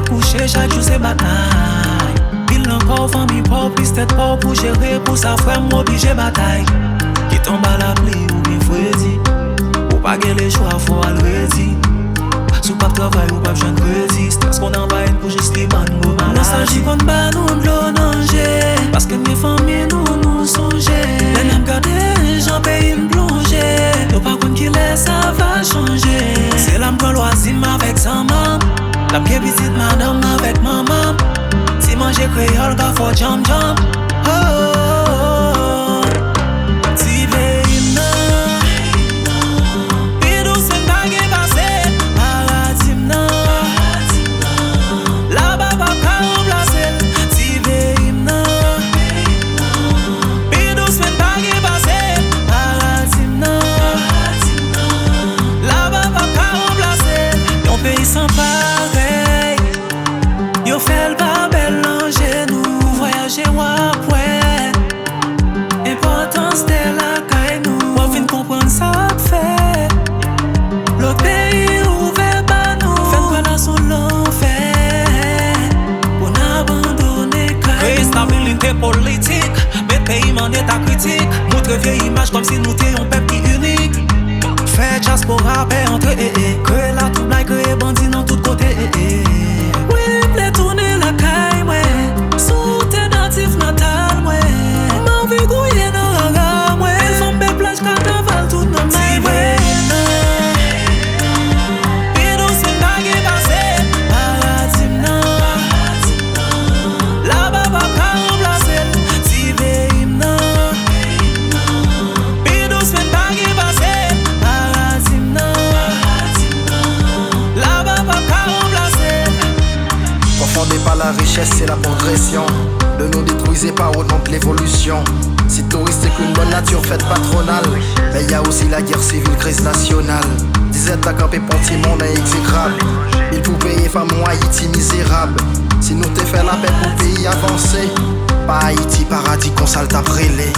coucher chaque jour c'est bataille. Il encore famille pauvre, plus tête pauvre pour gérer pour sa frère m'oblige bataille. Qui tombe à la pluie ou bien frédi. Ou pas que les choix faut aller redire. Sous pas de travail ou pas besoin de crédit. Stress qu'on envoie pour juste les mango malades. Nostalgie qu'on bat nous de l'eau danger. Parce que mes familles nous songer. Les n'aiment garder, j'en paye une plongée. Y'a pas qu'on qui laisse, ça va changer. C'est l'âme qu'on loisir avec sa maman. La pied visite madame avec maman. Si manger créole, gars faut jump jump. Oh, oh, oh. Si veille sans pareil, yo fait le pas belle langer nous voyager ou après. Importance de la caille nous, on vient comprendre ça fait. L'autre pays ouvert pas nous, fait quoi là son l'enfer. On abandonne caille. Instabilité politique, mais pays en état critique. Montre vieille image comme si nous étions un peuple unique. Fait diaspora paix entre que la tout blague que bandit dans tout côté oui, les tourner la caille ouais. Sous tes natifs natal ouais. M'en vu gouiller dans la gamme ouais. Ils font belle plage carnaval tout dans ma ouais. Pidou c'est bagué passé paradis là-bas pas remplacer si veille non. Pidou c'est bagué passé confondez pas la richesse et la progression. Ne nous détruisez pas au nom de l'évolution. Si touristique une bonne nature fête patronale, mais y a aussi la guerre civile, crise nationale. Disait ta campé pontier monde exécrable. Il faut payer femme ou Haïti misérable. Si nous t'ai fait la paix pour pays avancé, pas Haïti paradis qu'on salte après les.